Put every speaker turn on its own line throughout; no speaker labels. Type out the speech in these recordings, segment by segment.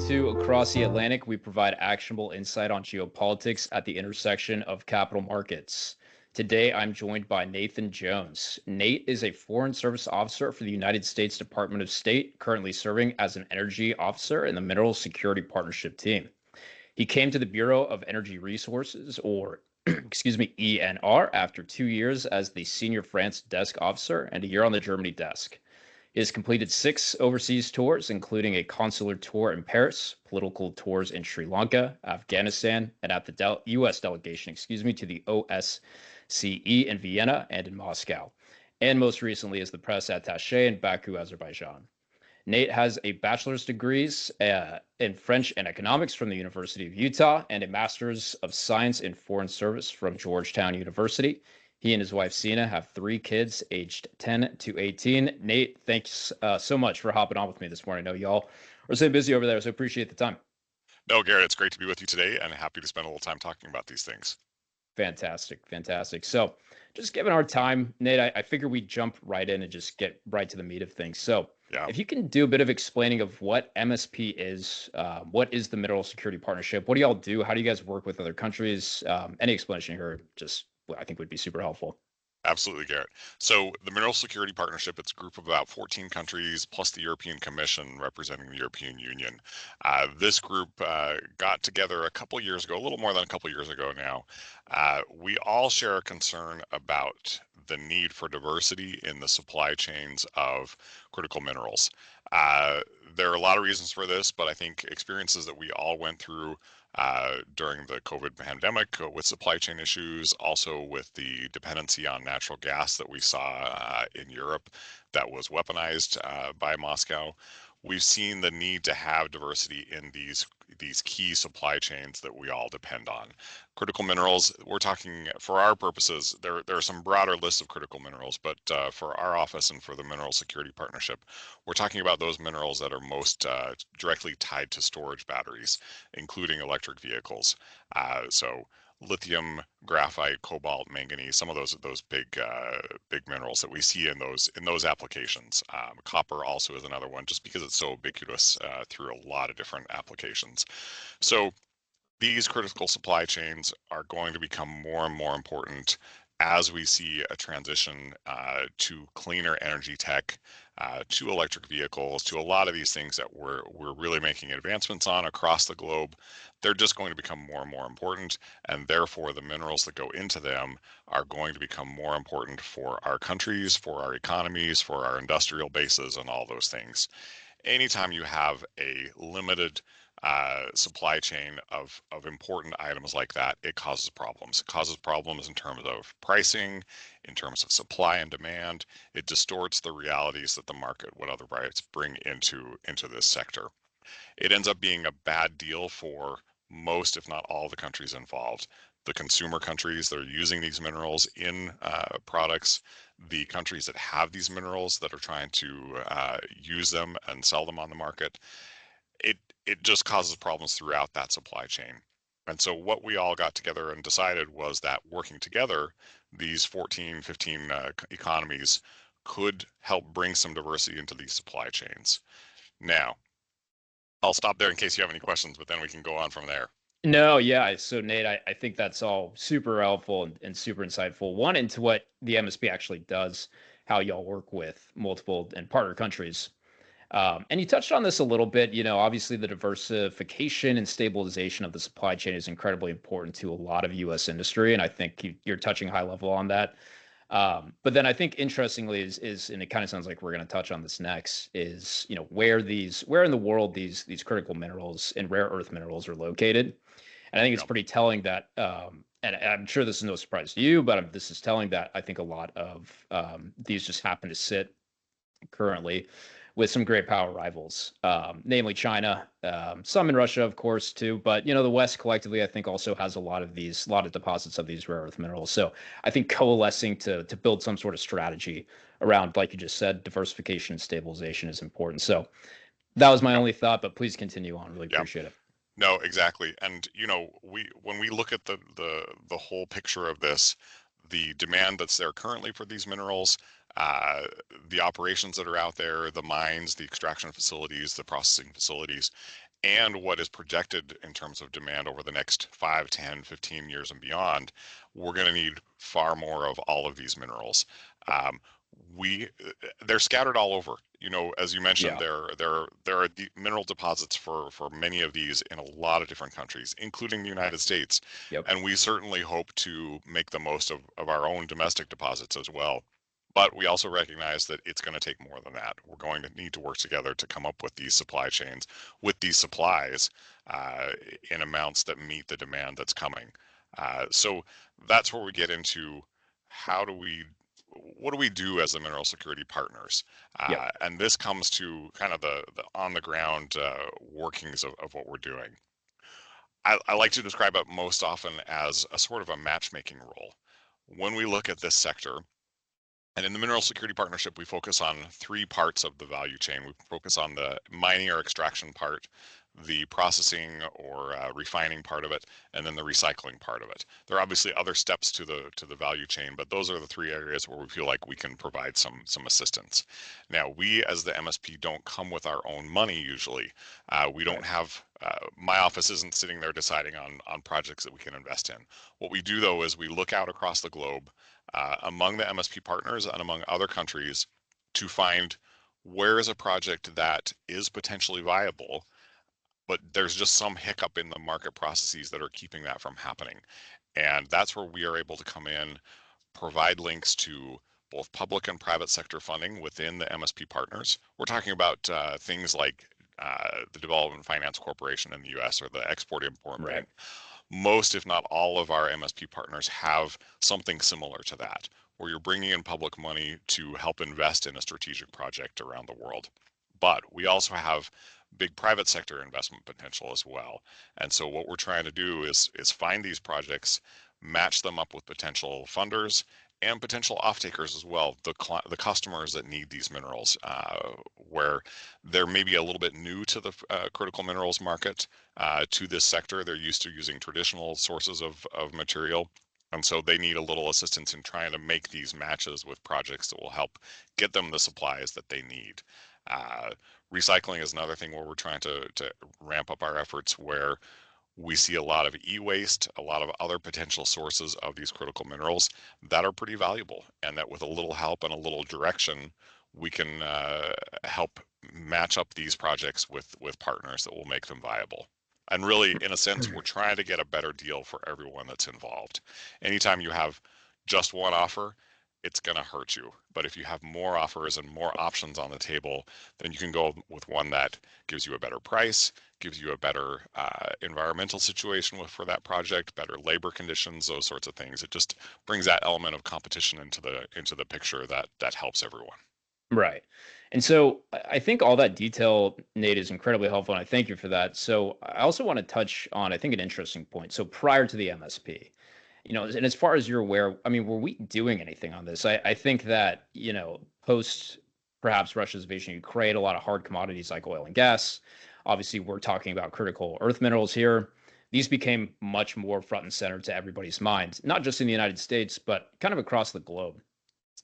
to Across the Atlantic. We provide actionable insight on geopolitics at the intersection of capital markets. Today, I'm joined by Nathan Jones. Nate is a Foreign Service Officer for the United States Department of State, currently serving as an energy officer in the Mineral Security Partnership team. He came to the Bureau of Energy Resources, or excuse me, ENR, after 2 years as the Senior France Desk Officer and a year on the Germany desk. He has completed 6 overseas tours, including a consular tour in Paris, political tours in Sri Lanka, Afghanistan, and at the US delegation, to the OSCE in Vienna and in Moscow, and most recently as the Press Attaché in Baku, Azerbaijan. Nate has a bachelor's degrees in French and economics from the University of Utah and a master's of science in foreign service from Georgetown University. He and his wife, Sina, have 3 kids aged 10 to 18. Nate, thanks so much for hopping on with me this morning. I know y'all are so busy over there, so appreciate the time.
No, Garrett, it's great to be with you today and happy to spend a little time talking about these things.
Fantastic, fantastic. So just given our time, Nate, I figure we jump right in and just get right to the meat of things. So
Yeah.
if you can do a bit of explaining of what MSP is, what is the Mineral Security Partnership? What do y'all do? How do you guys work with other countries? Any explanation here just I think would be super helpful.
Absolutely, Garrett. So the Mineral Security Partnership, it's a group of about 14 countries plus the European Commission representing the European Union. This group got together a couple years ago, a little more than a couple years ago now. We all share a concern about the need for diversity in the supply chains of critical minerals. There are a lot of reasons for this, but I think experiences that we all went through during the COVID pandemic with supply chain issues, also with the dependency on natural gas that we saw in Europe that was weaponized by Moscow. We've seen the need to have diversity in these key supply chains that we all depend on. Critical minerals, we're talking for our purposes, there are some broader lists of critical minerals, but for our office and for the Mineral Security Partnership, we're talking about those minerals that are most directly tied to storage batteries, including electric vehicles. So lithium, graphite, cobalt, manganese, some of those big minerals that we see in those applications. Copper also is another one, just because it's so ubiquitous through a lot of different applications. So these critical supply chains are going to become more and more important as we see a transition to cleaner energy tech, to electric vehicles, to a lot of these things that we're really making advancements on across the globe. They're just going to become more and more important, and therefore the minerals that go into them are going to become more important for our countries, for our economies, for our industrial bases, and all those things. Anytime you have a limited supply chain of important items like that, it causes problems. It causes problems in terms of pricing, in terms of supply and demand. It distorts the realities that the market would otherwise bring into this sector. It ends up being a bad deal for most, if not all, the countries involved. The consumer countries that are using these minerals in products, the countries that have these minerals that are trying to use them and sell them on the market. It just causes problems throughout that supply chain. And so what we all got together and decided was that working together, these 14, 15 economies could help bring some diversity into these supply chains. Now, I'll stop there in case you have any questions, but then we can go on from there.
No, yeah. So Nate, I think that's all super helpful and super insightful. One, into what the MSP actually does, how y'all work with multiple and partner countries. And you touched on this a little bit. Obviously the diversification and stabilization of the supply chain is incredibly important to a lot of U.S. industry, and I think you're touching high level on that. But then I think interestingly is and it kind of sounds like we're going to touch on this next, is where in the world these critical minerals and rare earth minerals are located. And I think it's pretty telling that, and I'm sure this is no surprise to you, but this is telling that I think a lot of these just happen to sit currently with some great power rivals, namely China, some in Russia, of course, too. But, the West collectively, I think, also has a lot of deposits of these rare earth minerals. So I think coalescing to build some sort of strategy around, like you just said, diversification and stabilization is important. So that was my only thought, but please continue on. Really appreciate it.
No, exactly. And, when we look at the whole picture of this, the demand that's there currently for these minerals, the operations that are out there, the mines, the extraction facilities, the processing facilities, and what is projected in terms of demand over the next 5, 10, 15 years and beyond, we're going to need far more of all of these minerals. Um, they're scattered all over. As you mentioned,
Yeah.
there are mineral deposits for many of these in a lot of different countries, including the United States,
Yep.
and we certainly hope to make the most of our own domestic deposits as well. But we also recognize that it's going to take more than that. We're going to need to work together to come up with these supply chains, with these supplies uh, in amounts that meet the demand that's coming. So that's where we get into how do we, what do we do as the mineral security partners?
Yep.
And this comes to kind of the on the ground workings of what we're doing. I like to describe it most often as a sort of a matchmaking role. When we look at this sector, and in the Mineral Security Partnership, we focus on three parts of the value chain. We focus on the mining or extraction part, the processing or refining part of it, and then the recycling part of it. There are obviously other steps to the value chain, but those are the three areas where we feel like we can provide some assistance. Now, we as the MSP don't come with our own money usually. We don't
Right.
have my office isn't sitting there deciding on projects that we can invest in. What we do though is we look out across the globe among the MSP partners and among other countries to find where is a project that is potentially viable, but there's just some hiccup in the market processes that are keeping that from happening. And that's where we are able to come in, provide links to both public and private sector funding within the MSP partners. We're talking about things like the Development Finance Corporation in the US or the Export Import
Right.
Bank. Most, if not all, of our MSP partners have something similar to that, where you're bringing in public money to help invest in a strategic project around the world. But we also have big private sector investment potential as well. And so what we're trying to do is find these projects, match them up with potential funders and potential off-takers as well, the customers that need these minerals, where they're maybe a little bit new to the critical minerals market, to this sector. They're used to using traditional sources of material. And so they need a little assistance in trying to make these matches with projects that will help get them the supplies that they need. Uh, Recycling is another thing where we're trying to ramp up our efforts, where we see a lot of e-waste, a lot of other potential sources of these critical minerals that are pretty valuable, and that with a little help and a little direction, we can help match up these projects with partners that will make them viable. And really, in a sense, we're trying to get a better deal for everyone that's involved. Anytime you have just one offer, it's going to hurt you. But if you have more offers and more options on the table, then you can go with one that gives you a better price, gives you a better environmental situation for that project, better labor conditions, those sorts of things. It just brings that element of competition into the picture that helps everyone.
Right. And so I think all that detail, Nate, is incredibly helpful, and I thank you for that. So I also want to touch on, I think, an interesting point. So prior to the MSP, and as far as you're aware, I mean, were we doing anything on this? I think that, post perhaps Russia's invasion of Ukraine, a lot of hard commodities like oil and gas. Obviously, we're talking about critical earth minerals here. These became much more front and center to everybody's mind, not just in the United States, but kind of across the globe.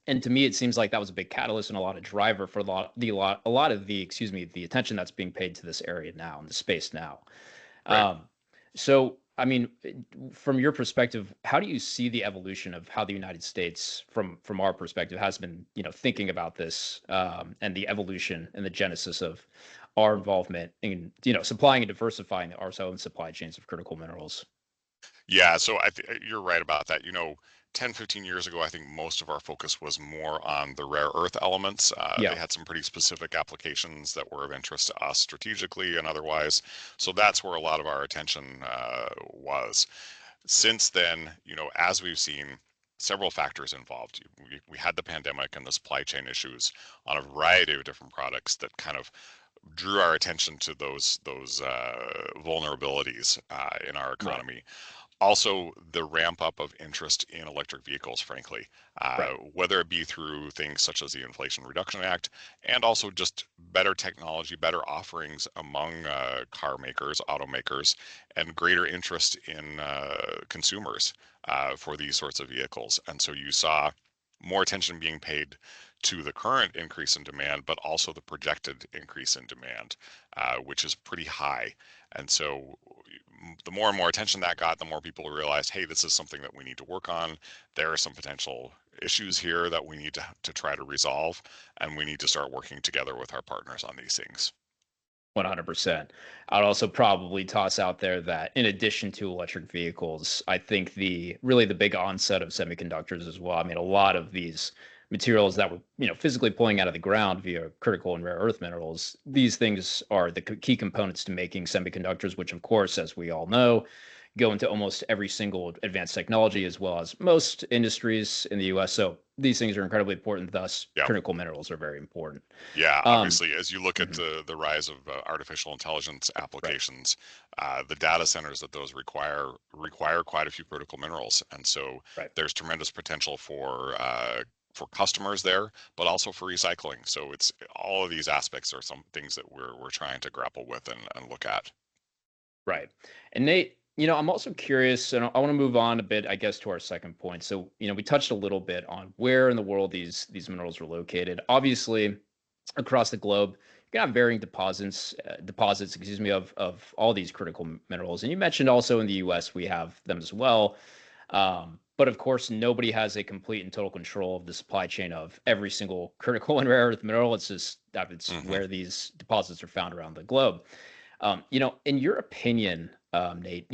And to me, it seems like that was a big catalyst and a lot of driver for a lot of the, excuse me, the attention that's being paid to this area now and the space now.
Right.
Um, so, I mean, from your perspective, how do you see the evolution of how the United States, from our perspective, has been, thinking about this, and the evolution and the genesis of our involvement in, supplying and diversifying our own supply chains of critical minerals?
Yeah, so you're right about that. 10, 15 years ago, I think most of our focus was more on the rare earth elements. They
Yeah.
had some pretty specific applications that were of interest to us strategically and otherwise. So that's where a lot of our attention was. Since then, as we've seen, several factors involved. We had the pandemic and the supply chain issues on a variety of different products that kind of drew our attention to those vulnerabilities in our
Right.
economy. Also, the ramp up of interest in electric vehicles, frankly,
Right.
whether it be through things such as the Inflation Reduction Act, and also just better technology, better offerings among car makers, automakers, and greater interest in consumers for these sorts of vehicles. And so you saw more attention being paid to the current increase in demand, but also the projected increase in demand, which is pretty high. And so the more and more attention that got, the more people realized, hey, this is something that we need to work on. There are some potential issues here that we need to try to resolve, and we need to start working together with our partners on these things.
100%. I'd also probably toss out there that in addition to electric vehicles, I think the big onset of semiconductors as well. I mean, a lot of these materials that we're, physically pulling out of the ground via critical and rare earth minerals, these things are the key components to making semiconductors, which of course, as we all know, go into almost every single advanced technology as well as most industries in the US. So these things are incredibly important. Thus,
Yeah.
critical minerals are very important.
Yeah,
Um,
obviously, as you look at
mhm,
the rise of artificial intelligence
right,
applications, the data centers that those require quite a few critical minerals, and so
right.
there's tremendous potential for customers there, but also for recycling. So it's all of these aspects are some things that we're trying to grapple with and look at.
Right. And Nate, I'm also curious, and I want to move on a bit, I guess, to our second point. So, we touched a little bit on where in the world these minerals are located. Obviously, across the globe, you can have varying deposits, excuse me, of all these critical minerals. And you mentioned also in the U.S. we have them as well. But of course, nobody has a complete and total control of the supply chain of every single critical and rare earth mineral. It's just that it's
Hmm.
where these deposits are found around the globe. In your opinion, Nate,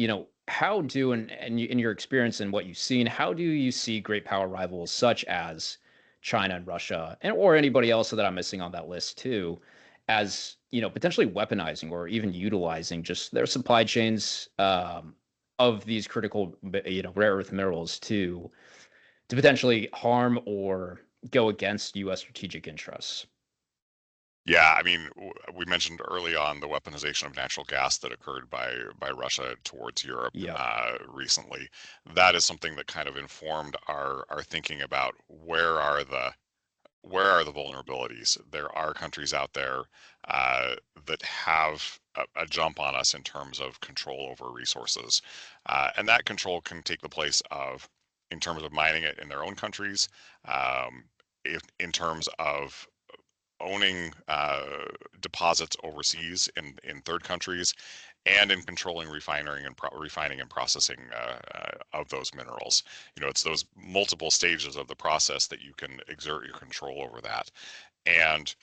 how do and in your experience and what you've seen, how do you see great power rivals such as China and Russia, and or anybody else that I'm missing on that list too, as potentially weaponizing or even utilizing just their supply chains of these critical, rare earth minerals to potentially harm or go against U.S. strategic interests?
Yeah, I mean, we mentioned early on the weaponization of natural gas that occurred by Russia towards Europe
Yep.
recently. That is something that kind of informed our thinking about where are the vulnerabilities. There are countries out there that have a jump on us in terms of control over resources, and that control can take the place of in terms of mining it in their own countries, if in terms of owning deposits overseas in third countries, and in controlling refining and processing of those minerals. It's those multiple stages of the process that you can exert your control over that. And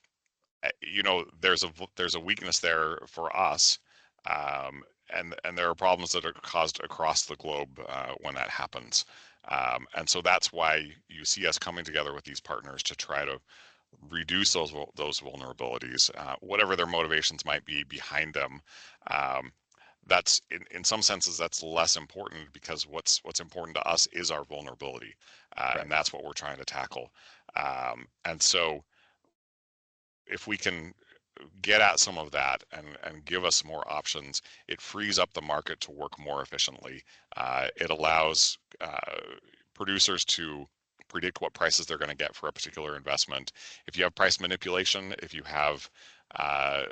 there's a weakness there for us, and there are problems that are caused across the globe when that happens. And so that's why you see us coming together with these partners to try to reduce those vulnerabilities, whatever their motivations might be behind them. Um, that's in some senses that's less important, because what's important to us is our vulnerability,
Right.
and that's what we're trying to tackle. And so if we can get at some of that and give us more options, it frees up the market to work more efficiently. It allows producers to predict what prices they're going to get for a particular investment. If you have price manipulation, if you have uh,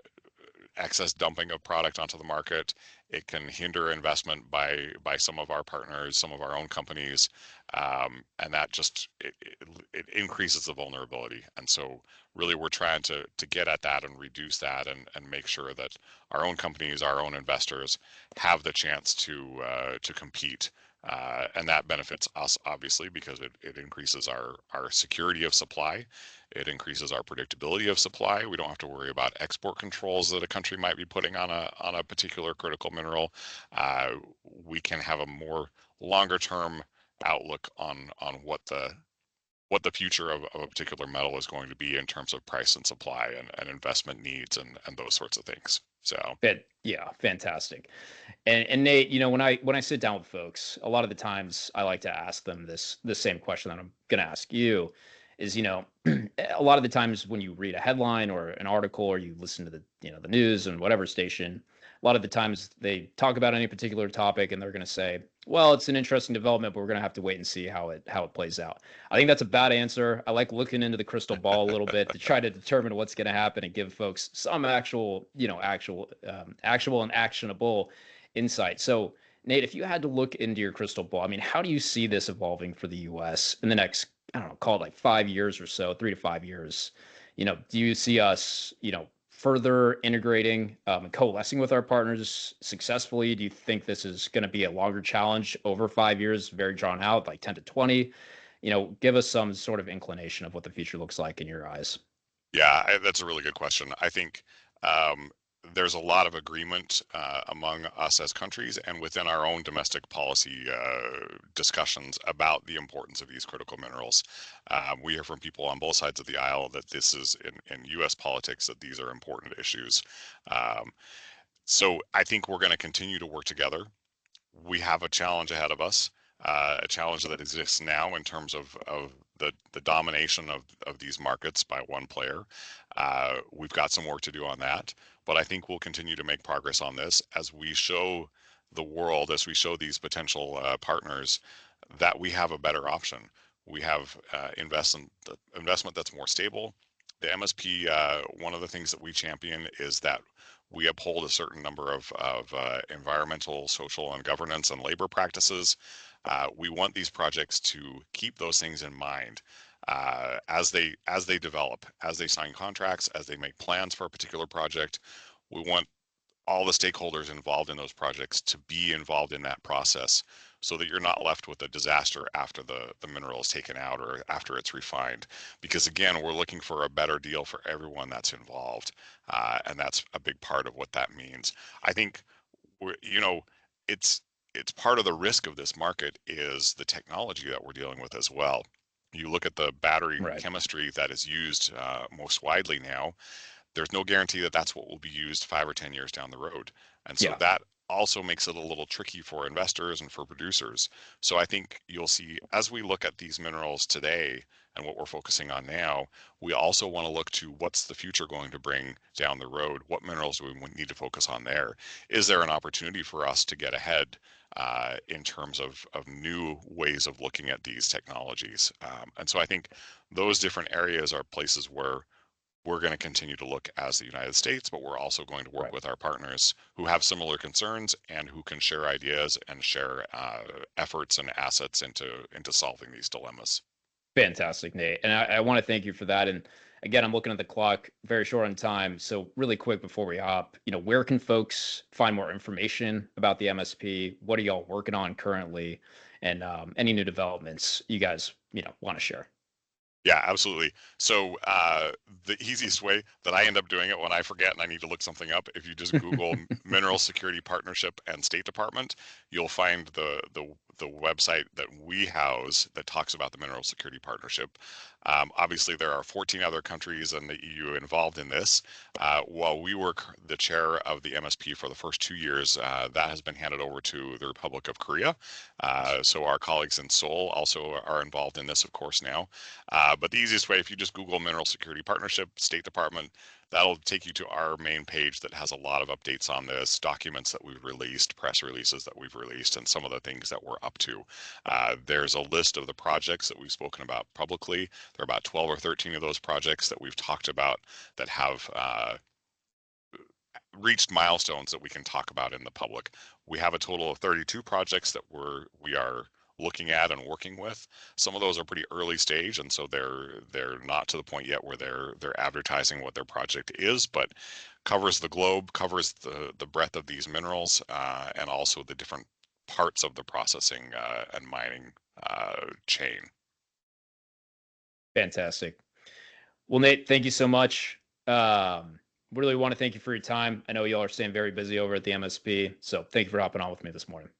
excess dumping of product onto the market, it can hinder investment by some of our partners, some of our own companies, and that just it increases the vulnerability. And so, really, we're trying to get at that and reduce that, and make sure that our own companies, our own investors, have the chance to compete. And that benefits us, obviously, because it increases our security of supply. It increases our predictability of supply. We don't have to worry about export controls that a country might be putting on a particular critical mineral. We can have a more longer term outlook on what the future of a particular metal is going to be in terms of price and supply and investment needs and those sorts of things. So
Yeah, fantastic. And Nate, when I sit down with folks, a lot of the times I like to ask them the same question that I'm going to ask you is, a lot of the times when you read a headline or an article or you listen to the news and whatever station, a lot of the times they talk about any particular topic and they're going to say, well, it's an interesting development, but we're going to have to wait and see how it plays out. I think that's a bad answer. I like looking into the crystal ball a little bit to try to determine what's going to happen and give folks some actual and actionable insight. So, Nate, if you had to look into your crystal ball, I mean, how do you see this evolving for the US in the next, I don't know, call it like 5 years or so, 3 to 5 years? Do you see us, further integrating and coalescing with our partners successfully? Do you think this is going to be a longer challenge over 5 years, very drawn out, like 10 to 20? Give us some sort of inclination of what the future looks like in your eyes.
Yeah, that's a really good question. I think um, there's a lot of agreement among us as countries and within our own domestic policy discussions about the importance of these critical minerals. We hear from people on both sides of the aisle that this is in U.S. politics, that these are important issues. Um, so I think we're going to continue to work together. We have a challenge ahead of us, a challenge that exists now in terms of the domination of these markets by one player. We've got some work to do on that, but I think we'll continue to make progress on this as we show the world, as we show these potential partners that we have a better option. We have investment that's more stable. The MSP, one of the things that we champion is that we uphold a certain number of environmental, social, and governance and labor practices. We want these projects to keep those things in mind as they develop, as they sign contracts, as they make plans for a particular project. We want all the stakeholders involved in those projects to be involved in that process so that you're not left with a disaster after the mineral is taken out or after it's refined. Because again, we're looking for a better deal for everyone that's involved. And that's a big part of what that means. I think it's part of the risk of this market is the technology that we're dealing with as well. You look at the battery
Right.
chemistry that is used most widely now, there's no guarantee that that's what will be used 5 or 10 years down the road. And so
Yeah.
that also makes it a little tricky for investors and for producers. So I think you'll see as we look at these minerals today and what we're focusing on now, we also want to look to what's the future going to bring down the road? What minerals do we need to focus on there? Is there an opportunity for us to get ahead in terms of new ways of looking at these technologies? And so I think those different areas are places where we're going to continue to look as the United States, but we're also going to work
Right.
with our partners who have similar concerns and who can share ideas and share efforts and assets into solving these dilemmas.
Fantastic, Nate. And I want to thank you for that. And again, I'm looking at the clock, very short on time. So really quick before we hop, where can folks find more information about the MSP? What are y'all working on currently? And any new developments you guys, want to share?
Yeah, absolutely. So the easiest way that I end up doing it when I forget and I need to look something up, if you just Google Mineral Security Partnership and State Department, you'll find the website that we house that talks about the Mineral Security Partnership. Obviously, there are 14 other countries in the EU involved in this. While we were the chair of the MSP for the first 2 years, that has been handed over to the Republic of Korea. So our colleagues in Seoul also are involved in this, of course, now. But the easiest way, if you just Google Mineral Security Partnership, State Department, that'll take you to our main page that has a lot of updates on this, documents that we've released, press releases that we've released, and some of the things that we're up to. There's a list of the projects that we've spoken about publicly. There are about 12 or 13 of those projects that we've talked about that have reached milestones that we can talk about in the public. We have a total of 32 projects that we are looking at and working with. Some of those are pretty early stage, and so they're not to the point yet where they're advertising what their project is, but covers the globe, covers the breadth of these minerals, and also the different parts of the processing and mining chain.
Fantastic. Well, Nate, thank you so much. Really want to thank you for your time. I know y'all are staying very busy over at the MSP. So thank you for hopping on with me this morning.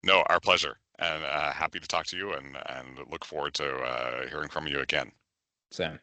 No, our pleasure, and happy to talk to you, and look forward to hearing from you again.
Sam.